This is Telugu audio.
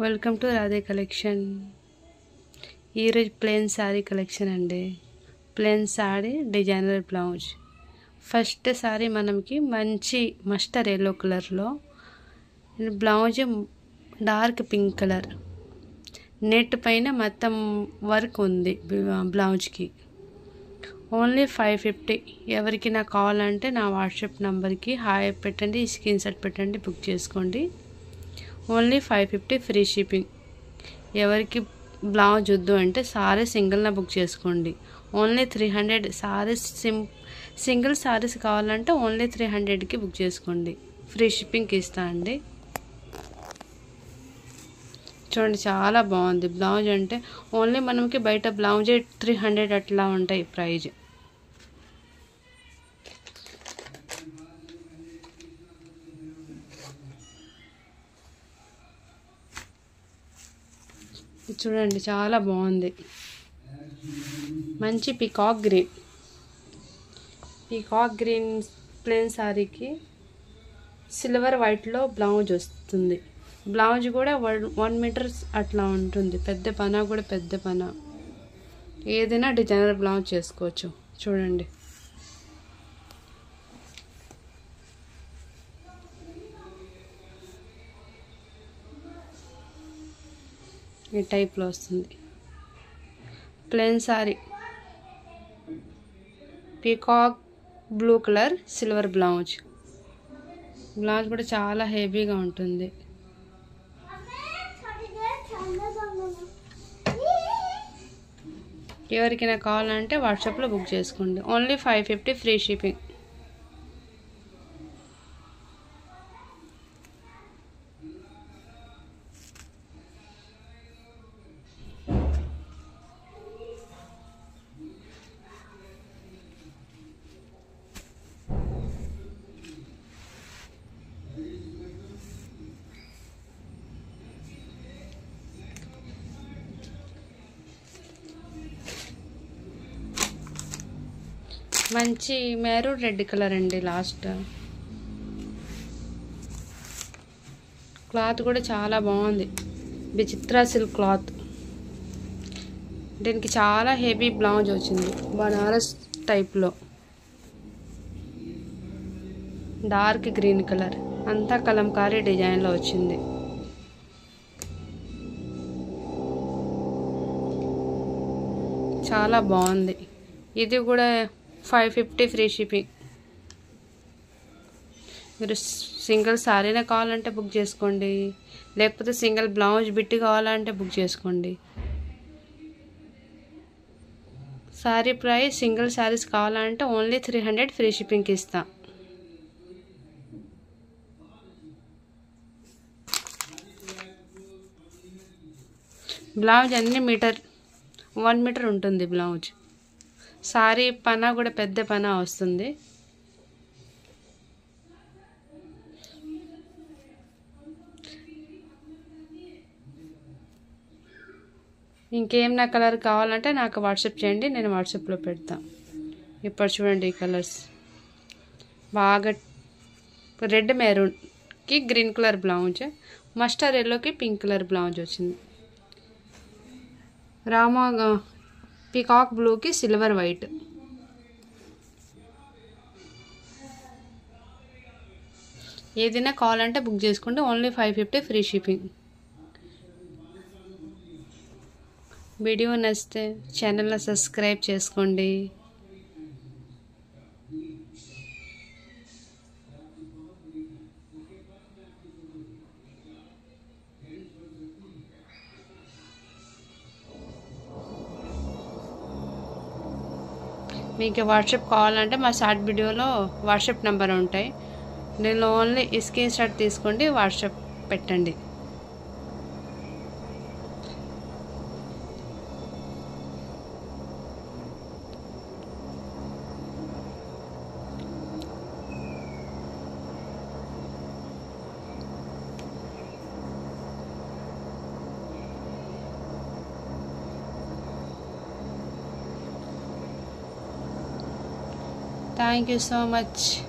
Welcome to Radhe collection. ఈరోజు ప్లెయిన్ శారీ కలెక్షన్ అండి. Plain sari designer blouse. First sari మనకి మంచి మస్టర్డ్ ఎల్లో కలర్లో, blouse dark pink colour, net పైన మొత్తం వర్క్ ఉంది బ్లౌజ్కి. ఓన్లీ 550. ఎవరికి నాకు కావాలంటే నా వాట్సాప్ నెంబర్కి హాయ్ పెట్టండి, స్క్రీన్ షాట్ పెట్టండి, బుక్ చేసుకోండి. Only 550 free shipping. ఎవరికి బ్లౌజ్ వద్దు అంటే సారీ సింగిల్న బుక్ చేసుకోండి. ఓన్లీ 300 సారీస్. సింగిల్ సారీస్ కావాలంటే ఓన్లీ 300కి బుక్ చేసుకోండి. ఫ్రీ షిప్పింగ్కి ఇస్తా అండి. చూడండి చాలా బాగుంది బ్లౌజ్. అంటే ఓన్లీ మనకి బయట బ్లౌజే 300 అట్లా ఉంటాయి ప్రైజ్. చూడండి చాలా బాగుంది. మంచి పీకాక్ గ్రీన్ ప్లెయిన్ శారీకి సిల్వర్ వైట్లో బ్లౌజ్ వస్తుంది. బ్లౌజ్ కూడా 1 మీటర్ అట్లా ఉంటుంది. పెద్ద పన కూడా పెద్ద పన. ఏదైనా డిజైనర్ బ్లౌజ్ చేసుకోవచ్చు. చూడండి ఈ టైప్లో వస్తుంది plain sari. Peacock blue colour silver blouse. Blouse కూడా చాలా హెవీగా ఉంటుంది. ఎవరికైనా కావాలంటే వాట్సాప్లో బుక్ చేసుకోండి. Only 550 free shipping. మంచి మెరూన్ రెడ్ కలర్ అండి. లాస్ట్ క్లాత్ కూడా చాలా బాగుంది. విచిత్ర సిల్క్ క్లాత్. దీనికి చాలా హెవీ బ్లౌజ్ వచ్చింది. బనారస్ టైప్లో డార్క్ గ్రీన్ కలర్, అంతా కలంకారీ డిజైన్లో వచ్చింది. చాలా బాగుంది. ఇది కూడా 550 ఫ్రీ షిప్పింగ్. మీరు సింగిల్ శారీనే కావాలంటే బుక్ చేసుకోండి, లేకపోతే సింగిల్ బ్లౌజ్ బిట్టి కావాలంటే బుక్ చేసుకోండి. శారీ ప్రైస్ సింగిల్ శారీస్ కావాలంటే ఓన్లీ 300 ఫ్రీ షిప్పింగ్కి ఇస్తా. బ్లౌజ్ అన్ని 1 మీటర్ ఉంటుంది బ్లౌజ్. సారీ పన కూడా పెద్ద పన వస్తుంది. ఇంకేం నా కలర్ కావాలంటే నాకు వాట్సాప్ చేయండి, నేను వాట్సాప్లో పెడతా. ఇప్పుడు చూడండి ఈ కలర్స్. బాగా రెడ్ మెరూన్కి గ్రీన్ కలర్ బ్లౌజ్, మస్టర్డ్ ఎల్లోకి పింక్ కలర్ బ్లౌజ్ వచ్చింది. పీకాక్ బ్లూకి సిల్వర్ వైట్. ఏదైనా కావాలంటే బుక్ చేసుకోండి. Only 550 free shipping. వీడియో నచ్చితే ఛానల్ని సబ్స్క్రైబ్ చేసుకోండి. మీకు వాట్సాప్ కావాలంటే మా షార్ట్ వీడియోలో వాట్సాప్ నెంబర్ ఉంటాయి. నేను ఓన్లీ స్క్రీన్ షాట్ తీసుకోండి, వాట్సాప్ పెట్టండి. Thank you so much.